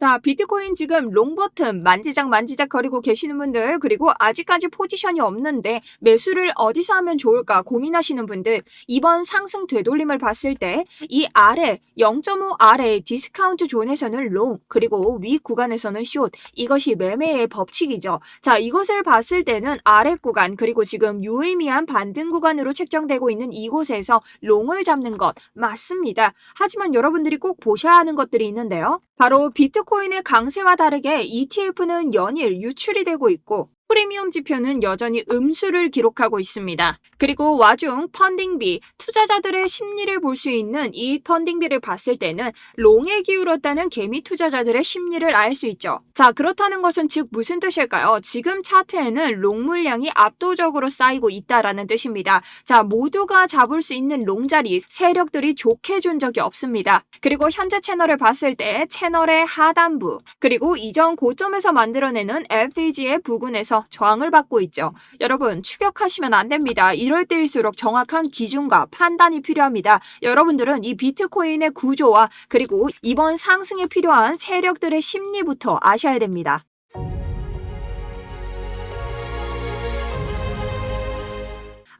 자, 비트코인 지금 롱 버튼 만지작 거리고 계시는 분들, 그리고 아직까지 포지션이 없는데 매수를 어디서 하면 좋을까 고민하시는 분들, 이번 상승 되돌림을 봤을 때 이 아래 0.5 아래 디스카운트 존에서는 롱, 그리고 위 구간에서는 숏, 이것이 매매의 법칙이죠. 자, 이것을 봤을 때는 아래 구간, 그리고 지금 유의미한 반등 구간으로 책정되고 있는 이곳에서 롱을 잡는 것 맞습니다. 하지만 여러분들이 꼭 보셔야 하는 것들이 있는데요. 바로 비트코인의 강세와 다르게 ETF는 연일 유출이 되고 있고, 프리미엄 지표는 여전히 음수를 기록하고 있습니다. 그리고 와중 펀딩비, 투자자들의 심리를 볼 수 있는 이 펀딩비를 봤을 때는 롱에 기울었다는 개미 투자자들의 심리를 알 수 있죠. 자, 그렇다는 것은 즉 무슨 뜻일까요? 지금 차트에는 롱 물량이 압도적으로 쌓이고 있다라는 뜻입니다. 자, 모두가 잡을 수 있는 롱 자리 세력들이 좋게 준 적이 없습니다. 그리고 현재 채널을 봤을 때 채널의 하단부, 그리고 이전 고점에서 만들어내는 FEG의 부근에서 저항을 받고 있죠. 여러분, 추격하시면 안 됩니다. 이럴 때일수록 정확한 기준과 판단이 필요합니다. 여러분들은 이 비트코인의 구조와 그리고 이번 상승에 필요한 세력들의 심리부터 아셔야 됩니다.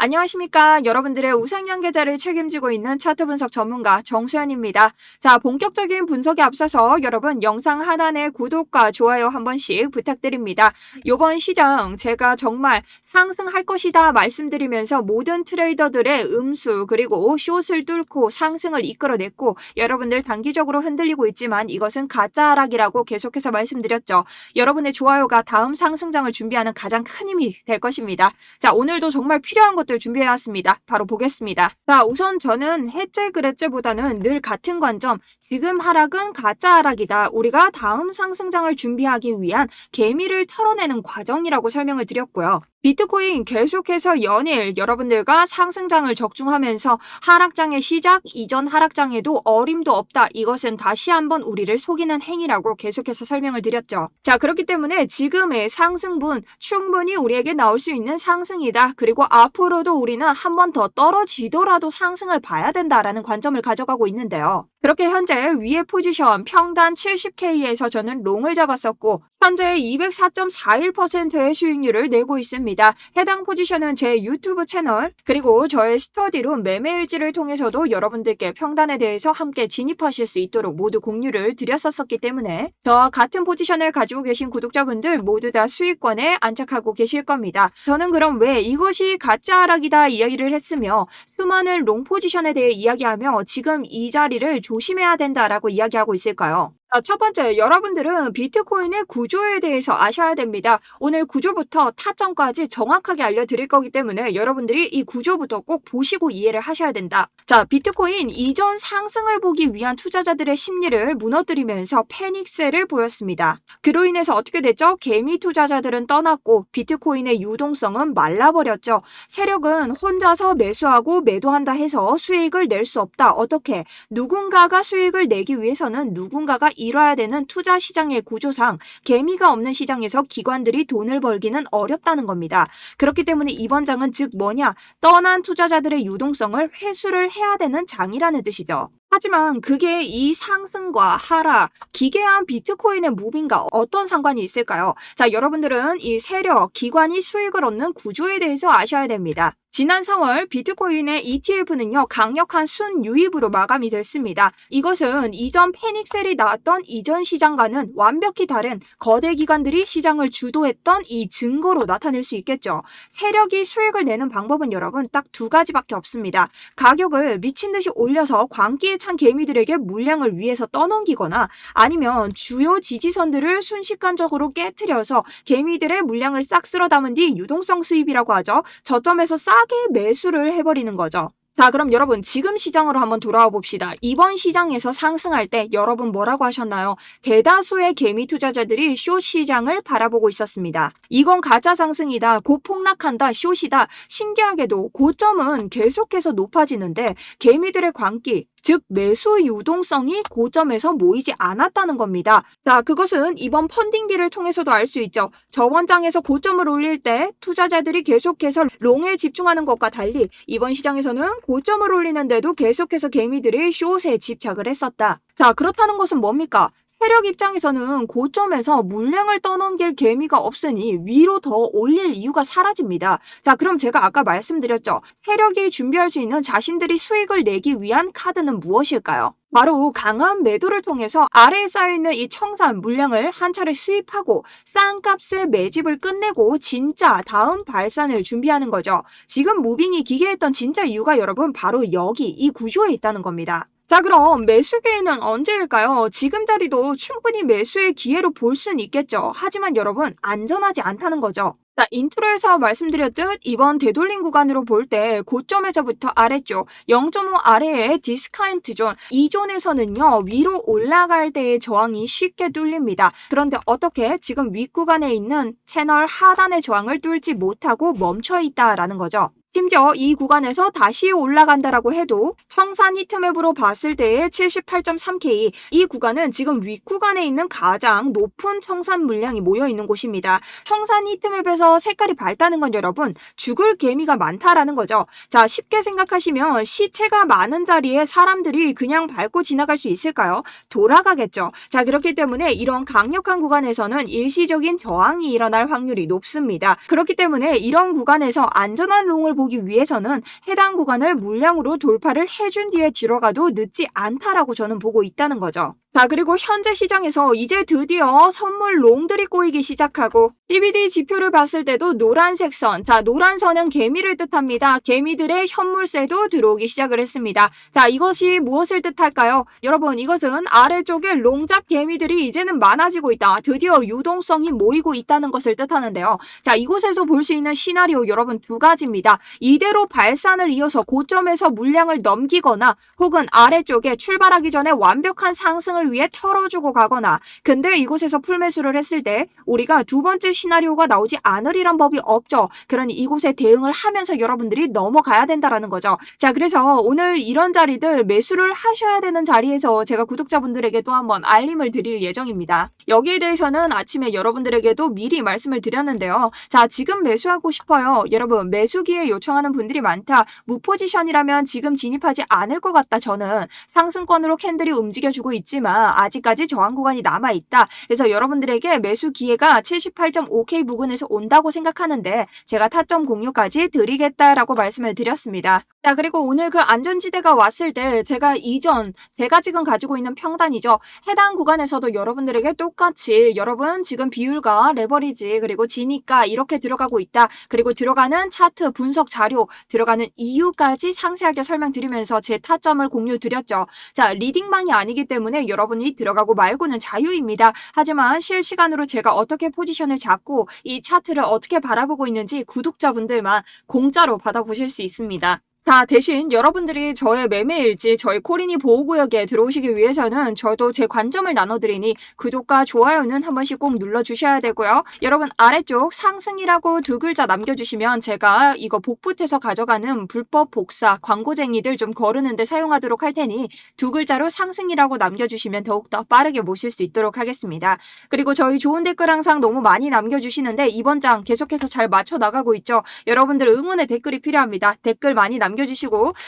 안녕하십니까. 여러분들의 우상향 계좌를 책임지고 있는 차트 분석 전문가 정수연입니다. 자, 본격적인 분석에 앞서서 여러분 영상 하단에 구독과 좋아요 한 번씩 부탁드립니다. 이번 시장 제가 정말 상승할 것이다 말씀드리면서 모든 트레이더들의 음수 그리고 숏을 뚫고 상승을 이끌어냈고, 여러분들 단기적으로 흔들리고 있지만 이것은 가짜 하락이라고 계속해서 말씀드렸죠. 여러분의 좋아요가 다음 상승장을 준비하는 가장 큰 힘이 될 것입니다. 자, 오늘도 정말 필요한 것들 준비해왔습니다. 바로 보겠습니다. 자, 우선 저는 해제 그랬제보다는 늘 같은 관점, 지금 하락은 가짜 하락이다. 우리가 다음 상승장을 준비하기 위한 개미를 털어내는 과정이라고 설명을 드렸고요. 비트코인 계속해서 연일 여러분들과 상승장을 적중하면서 하락장의 시작, 이전 하락장에도 어림도 없다. 이것은 다시 한번 우리를 속이는 행위라고 계속해서 설명을 드렸죠. 자, 그렇기 때문에 지금의 상승분 충분히 우리에게 나올 수 있는 상승이다. 그리고 앞으로도 우리는 한 번 더 떨어지더라도 상승을 봐야 된다라는 관점을 가져가고 있는데요. 그렇게 현재 위에 포지션 평단 70K에서 저는 롱을 잡았었고, 현재 204.41%의 수익률을 내고 있습니다. 해당 포지션은 제 유튜브 채널 그리고 저의 스터디룸 매매일지를 통해서도 여러분들께 평단에 대해서 함께 진입하실 수 있도록 모두 공유를 드렸었기 때문에 저와 같은 포지션을 가지고 계신 구독자분들 모두 다 수익권에 안착하고 계실 겁니다. 저는 그럼 왜 이것이 가짜 하락이다 이야기를 했으며 수많은 롱 포지션에 대해 이야기하며 지금 이 자리를 조심해야 된다라고 이야기하고 있을까요? 자, 첫 번째, 여러분들은 비트코인의 구조에 대해서 아셔야 됩니다. 오늘 구조부터 타점까지 정확하게 알려드릴 거기 때문에 여러분들이 이 구조부터 꼭 보시고 이해를 하셔야 된다. 자, 비트코인 이전 상승을 보기 위한 투자자들의 심리를 무너뜨리면서 패닉세를 보였습니다. 그로 인해서 어떻게 됐죠? 개미 투자자들은 떠났고 비트코인의 유동성은 말라버렸죠. 세력은 혼자서 매수하고 매도한다 해서 수익을 낼 수 없다. 어떻게? 누군가가 수익을 내기 위해서는 누군가가 이뤄야 되는 투자 시장의 구조상 개미가 없는 시장에서 기관들이 돈을 벌기는 어렵다는 겁니다. 그렇기 때문에 이번 장은 즉 뭐냐? 떠난 투자자들의 유동성을 회수를 해야 되는 장이라는 뜻이죠. 하지만 그게 이 상승과 하락, 기괴한 비트코인의 무빙과 어떤 상관이 있을까요? 자, 여러분들은 이 세력, 기관이 수익을 얻는 구조에 대해서 아셔야 됩니다. 지난 4월 비트코인의 ETF는요, 강력한 순유입으로 마감이 됐습니다. 이것은 이전 패닉셀이 나왔던 이전 시장과는 완벽히 다른 거대 기관들이 시장을 주도했던 이 증거로 나타낼 수 있겠죠. 세력이 수익을 내는 방법은 여러분 딱 두 가지밖에 없습니다. 가격을 미친 듯이 올려서 광기에 찬 개미들에게 물량을 위해서 떠넘기거나 아니면 주요 지지선들을 순식간적으로 깨트려서 개미들의 물량을 싹 쓸어 담은 뒤 유동성 수입이라고 하죠. 저점에서 싸게 매수를 해버리는 거죠. 자, 그럼 여러분 지금 시장으로 한번 돌아와 봅시다. 이번 시장에서 상승할 때 여러분 뭐라고 하셨나요? 대다수의 개미 투자자들이 숏 시장을 바라보고 있었습니다. 이건 가짜 상승이다. 곧 폭락한다. 숏이다. 신기하게도 고점은 계속해서 높아지는데 개미들의 광기, 즉 매수 유동성이 고점에서 모이지 않았다는 겁니다. 자, 그것은 이번 펀딩비를 통해서도 알 수 있죠. 저번 장에서 고점을 올릴 때 투자자들이 계속해서 롱에 집중하는 것과 달리 이번 시장에서는 고점을 올리는데도 계속해서 개미들이 숏에 집착을 했었다. 자, 그렇다는 것은 뭡니까? 세력 입장에서는 고점에서 물량을 떠넘길 개미가 없으니 위로 더 올릴 이유가 사라집니다. 자, 그럼 제가 아까 말씀드렸죠. 세력이 준비할 수 있는 자신들이 수익을 내기 위한 카드는 무엇일까요? 바로 강한 매도를 통해서 아래에 쌓여있는 이 청산 물량을 한 차례 수입하고 싼 값에 매집을 끝내고 진짜 다음 발산을 준비하는 거죠. 지금 무빙이 기괴했던 진짜 이유가 여러분 바로 여기 이 구조에 있다는 겁니다. 자, 그럼 매수 기회는 언제일까요? 지금 자리도 충분히 매수의 기회로 볼 수는 있겠죠. 하지만 여러분 안전하지 않다는 거죠. 자, 인트로에서 말씀드렸듯 이번 되돌림 구간으로 볼 때 고점에서부터 아래쪽 0.5 아래의 디스카운트 존, 이 존에서는요 위로 올라갈 때의 저항이 쉽게 뚫립니다. 그런데 어떻게 지금 윗구간에 있는 채널 하단의 저항을 뚫지 못하고 멈춰 있다라는 거죠. 심지어 이 구간에서 다시 올라간다라고 해도 청산 히트맵으로 봤을 때의 78.3K, 이 구간은 지금 윗구간에 있는 가장 높은 청산 물량이 모여있는 곳입니다. 청산 히트맵에서 색깔이 밝다는 건 여러분 죽을 개미가 많다라는 거죠. 자, 쉽게 생각하시면 시체가 많은 자리에 사람들이 그냥 밟고 지나갈 수 있을까요? 돌아가겠죠. 자, 그렇기 때문에 이런 강력한 구간에서는 일시적인 저항이 일어날 확률이 높습니다. 그렇기 때문에 이런 구간에서 안전한 롱을 보기 위해서는 해당 구간을 물량으로 돌파를 해준 뒤에 들어가도 늦지 않다라고 저는 보고 있다는 거죠. 자, 그리고 현재 시장에서 이제 드디어 선물 롱들이 꼬이기 시작하고 CBD 지표를 봤을 때도 노란색 선, 자, 노란 선은 개미를 뜻합니다. 개미들의 현물세도 들어오기 시작을 했습니다. 자, 이것이 무엇을 뜻할까요? 여러분, 이것은 아래쪽에 롱잡 개미들이 이제는 많아지고 있다. 드디어 유동성이 모이고 있다는 것을 뜻하는데요. 자, 이곳에서 볼 수 있는 시나리오 여러분 두 가지입니다. 이대로 발산을 이어서 고점에서 물량을 넘기거나 혹은 아래쪽에 출발하기 전에 완벽한 상승을 위해 털어주고 가거나, 근데 이곳에서 풀매수를 했을 때 우리가 두 번째 시나리오가 나오지 않으리란 법이 없죠. 그러니 이곳에 대응을 하면서 여러분들이 넘어가야 된다라는 거죠. 자, 그래서 오늘 이런 자리들 매수를 하셔야 되는 자리에서 제가 구독자분들에게 또 한번 알림을 드릴 예정입니다. 여기에 대해서는 아침에 여러분들에게도 미리 말씀을 드렸는데요. 자, 지금 매수하고 싶어요. 여러분, 매수기에 요청하는 분들이 많다. 무포지션이라면 지금 진입하지 않을 것 같다. 저는 상승권으로 캔들이 움직여주고 있지만 아직까지 저항 구간이 남아있다. 그래서 여러분들에게 매수 기회가 78.5K 부근에서 온다고 생각하는데 제가 타점 공유까지 드리겠다라고 말씀을 드렸습니다. 자, 그리고 오늘 그 안전지대가 왔을 때 제가 지금 가지고 있는 평단이죠. 해당 구간에서도 여러분들에게 똑같이 여러분 지금 비율과 레버리지 그리고 진입가 이렇게 들어가고 있다. 그리고 들어가는 차트 분석 자료 들어가는 이유까지 상세하게 설명드리면서 제 타점을 공유 드렸죠. 자, 리딩방이 아니기 때문에 여러분이 들어가고 말고는 자유입니다. 하지만 실시간으로 제가 어떻게 포지션을 잡고 이 차트를 어떻게 바라보고 있는지 구독자분들만 공짜로 받아보실 수 있습니다. 자, 대신 여러분들이 저의 매매일지 저희 코리니 보호구역에 들어오시기 위해서는 저도 제 관점을 나눠드리니 구독과 좋아요는 한 번씩 꼭 눌러주셔야 되고요. 여러분 아래쪽 상승이라고 두 글자 남겨주시면 제가 이거 복붙해서 가져가는 불법 복사 광고쟁이들 좀 거르는데 사용하도록 할 테니 두 글자로 상승이라고 남겨주시면 더욱더 빠르게 모실 수 있도록 하겠습니다. 그리고 저희 좋은 댓글 항상 너무 많이 남겨주시는데 이번 장 계속해서 잘 맞춰 나가고 있죠. 여러분들 응원의 댓글이 필요합니다. 댓글 많이 남겨주시고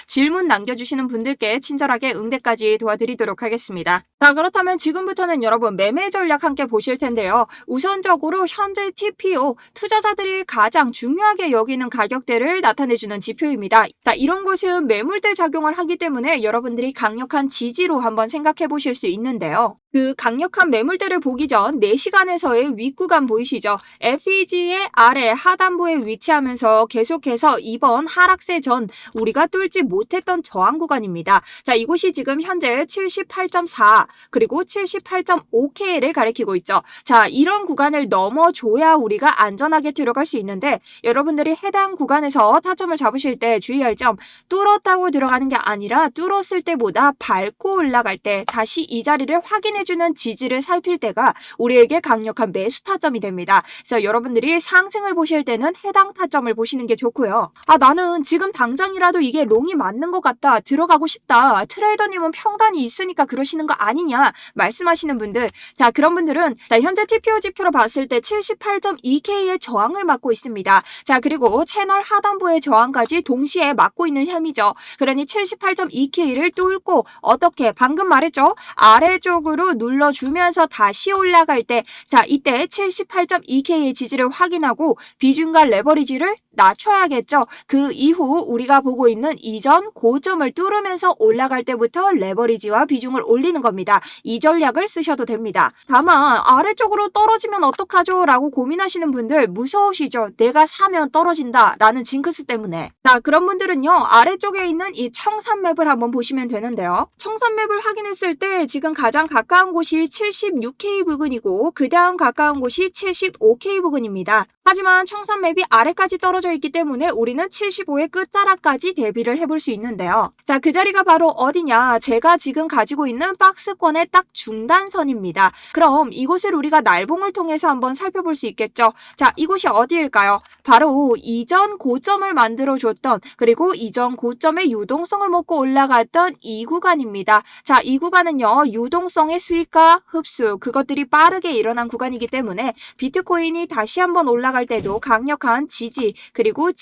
질문 남겨주시는 분들께 친절하게 응대까지 도와드리도록 하겠습니다. 자, 그렇다면 지금부터는 여러분 매매 전략 함께 보실 텐데요. 우선적으로 현재 TPO 투자자들이 가장 중요하게 여기는 가격대를 나타내주는 지표입니다. 자, 이런 것은 매물대 작용을 하기 때문에 여러분들이 강력한 지지로 한번 생각해 보실 수 있는데요. 그 강력한 매물대를 보기 전 4시간에서의 윗구간 보이시죠? FEG의 아래 하단부에 위치하면서 계속해서 이번 하락세 전 우리가 뚫지 못했던 저항 구간입니다. 자, 이곳이 지금 현재 78.4 그리고 78.5K를 가리키고 있죠. 자, 이런 구간을 넘어줘야 우리가 안전하게 들어갈 수 있는데 여러분들이 해당 구간에서 타점을 잡으실 때 주의할 점, 뚫었다고 들어가는 게 아니라 뚫었을 때보다 밟고 올라갈 때 다시 이 자리를 확인해주는 지지를 살필 때가 우리에게 강력한 매수 타점이 됩니다. 그래서 여러분들이 상승을 보실 때는 해당 타점을 보시는 게 좋고요. 아, 나는 지금 당장이라도 조금이라도 이게 롱이 맞는 것 같다, 들어가고 싶다, 트레이더님은 평단이 있으니까 그러시는 거 아니냐 말씀하시는 분들, 자 그런 분들은 자 현재 TPO 지표로 봤을 때 78.2K의 저항을 맞고 있습니다. 자 그리고 채널 하단부의 저항까지 동시에 맞고 있는 셈이죠. 그러니 78.2K를 뚫고 어떻게 방금 말했죠? 아래쪽으로 눌러주면서 다시 올라갈 때, 자 이때 78.2K의 지지를 확인하고 비중과 레버리지를 낮춰야겠죠. 그 이후 우리가 보고 있는 이전 고점을 뚫으면서 올라갈 때부터 레버리지와 비중을 올리는 겁니다. 이 전략을 쓰셔도 됩니다. 다만 아래쪽으로 떨어지면 어떡하죠? 라고 고민하시는 분들 무서우시죠? 내가 사면 떨어진다 라는 징크스 때문에. 자 그런 분들은요, 아래쪽에 있는 이 청산맵을 한번 보시면 되는데요. 청산맵을 확인했을 때 지금 가장 가까운 곳이 76K 부근이고 그 다음 가까운 곳이 75K 부근입니다. 하지만 청산맵이 아래까지 떨어져 있기 때문에 우리는 75의 끝자락까지 대비를 해볼 수 있는데요. 자, 그 자리가 바로 어디냐? 제가 지금 가지고 있는 박스권의 딱 중단선입니다. 그럼 이곳을 우리가 날봉을 통해서 한번 살펴볼 수 있겠죠. 자, 이곳이 어디일까요? 바로 이전 고점을 만들어줬던, 그리고 이전 고점의 유동성을 먹고 올라갔던 이 구간입니다. 자, 이 구간은요, 유동성의 수익과 흡수, 그것들이 빠르게 일어난 구간이기 때문에 비트코인이 다시 한번 올라갈 때도 강력한 지지, 그리고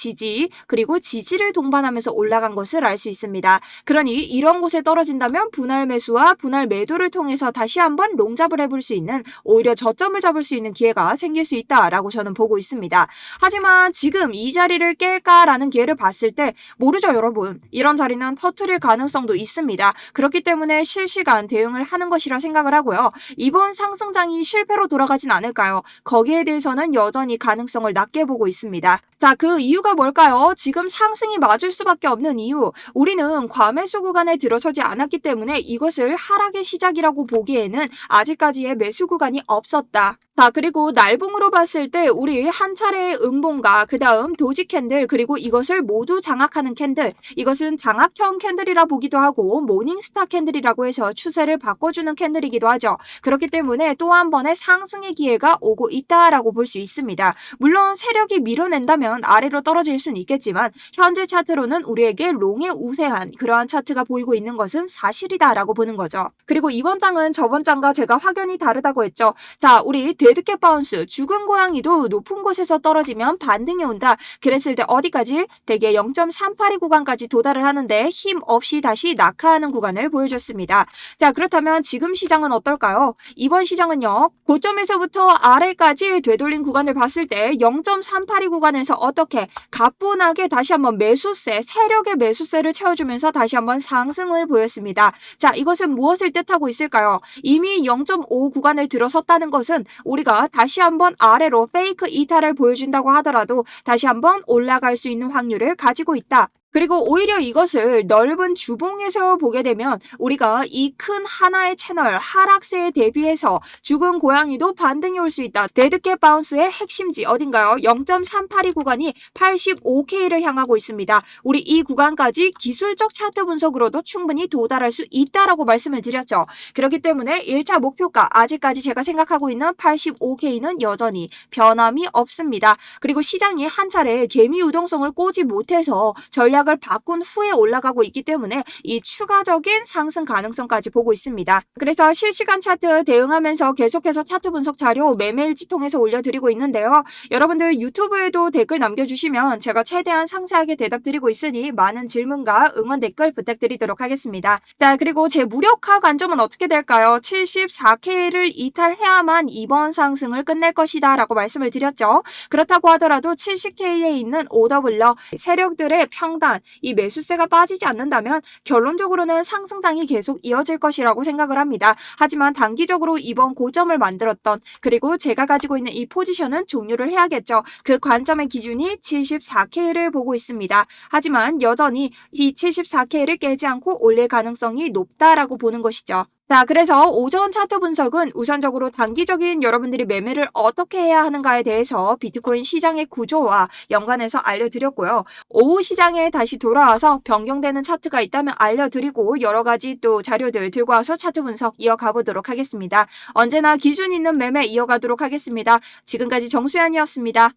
지지를 동반하면서 올라간 것을 알 수 있습니다. 그러니 이런 곳에 떨어진다면 분할 매수와 분할 매도를 통해서 다시 한번 롱잡을 해볼 수 있는, 오히려 저점을 잡을 수 있는 기회가 생길 수 있다라고 저는 보고 있습니다. 하지만 지금 이 자리를 깰까라는 기회를 봤을 때 모르죠, 여러분. 이런 자리는 터트릴 가능성도 있습니다. 그렇기 때문에 실시간 대응을 하는 것이라 생각을 하고요. 이번 상승장이 실패로 돌아가진 않을까요? 거기에 대해서는 여전히 가능성을 낮게 보고 있습니다. 자, 그 이유가 뭘까요? 지금 상승이 맞을 수밖에 없는 이유. 우리는 과매수 구간에 들어서지 않았기 때문에 이것을 하락의 시작이라고 보기에는 아직까지의 매수 구간이 없었다. 자, 그리고 날봉으로 봤을 때 우리 한 차례의 음봉과 그 다음 도지 캔들, 그리고 이것을 모두 장악하는 캔들, 이것은 장악형 캔들이라 보기도 하고 모닝스타 캔들이라고 해서 추세를 바꿔주는 캔들이기도 하죠. 그렇기 때문에 또 한 번의 상승의 기회가 오고 있다라고 볼 수 있습니다. 물론 세력이 밀어낸다면 아래로 떨어질 수는 있겠지만 현재 차트로는 우리에게 롱에 우세한 그러한 차트가 보이고 있는 것은 사실이다라고 보는 거죠. 그리고 이번 장은 저번 장과 제가 확연히 다르다고 했죠. 자, 우리 데드캣 바운스, 죽은 고양이도 높은 곳에서 떨어지면 반등이 온다. 그랬을 때 어디까지? 대개 0.382 구간까지 도달을 하는데 힘 없이 다시 낙하하는 구간을 보여줬습니다. 자, 그렇다면 지금 시장은 어떨까요? 이번 시장은요, 고점에서부터 아래까지 되돌린 구간을 봤을 때 0.382 구간에서 어떻게 가뿐하게 다시 한번 매수세, 세력의 매수세를 채워주면서 다시 한번 상승을 보였습니다. 자, 이것은 무엇을 뜻하고 있을까요? 이미 0.5 구간을 들어섰다는 것은 우리가 다시 한번 아래로 페이크 이탈을 보여준다고 하더라도 다시 한번 올라갈 수 있는 확률을 가지고 있다. 그리고 오히려 이것을 넓은 주봉에서 보게 되면 우리가 이 큰 하나의 채널 하락세에 대비해서 죽은 고양이도 반등이 올 수 있다. 데드캣 바운스의 핵심지 어딘가요? 0.382 구간이 85K를 향하고 있습니다. 우리 이 구간까지 기술적 차트 분석으로도 충분히 도달할 수 있다라고 말씀을 드렸죠. 그렇기 때문에 1차 목표가 아직까지 제가 생각하고 있는 85K는 여전히 변함이 없습니다. 그리고 시장이 한 차례 개미 유동성을 꼬지 못해서 전략을 바꾼 후에 올라가고 있기 때문에 이 추가적인 상승 가능성까지 보고 있습니다. 그래서 실시간 차트 대응하면서 계속해서 차트 분석 자료 매매일지 통해서 올려드리고 있는데요. 여러분들 유튜브에도 댓글 남겨주시면 제가 최대한 상세하게 대답드리고 있으니 많은 질문과 응원 댓글 부탁드리도록 하겠습니다. 자, 그리고 제 무력화 관점은 어떻게 될까요? 74K를 이탈해야만 이번 상승을 끝낼 것이다 라고 말씀을 드렸죠. 그렇다고 하더라도 70K에 있는 오더블러 세력들의 평단, 이 매수세가 빠지지 않는다면 결론적으로는 상승장이 계속 이어질 것이라고 생각을 합니다. 하지만 단기적으로 이번 고점을 만들었던, 그리고 제가 가지고 있는 이 포지션은 종료를 해야겠죠. 그 관점의 기준이 74K를 보고 있습니다. 하지만 여전히 이 74K를 깨지 않고 올릴 가능성이 높다라고 보는 것이죠. 자, 그래서 오전 차트 분석은 우선적으로 단기적인 여러분들이 매매를 어떻게 해야 하는가에 대해서 비트코인 시장의 구조와 연관해서 알려드렸고요. 오후 시장에 다시 돌아와서 변경되는 차트가 있다면 알려드리고 여러 가지 또 자료들 들고 와서 차트 분석 이어가 보도록 하겠습니다. 언제나 기준 있는 매매 이어가도록 하겠습니다. 지금까지 정수연이었습니다.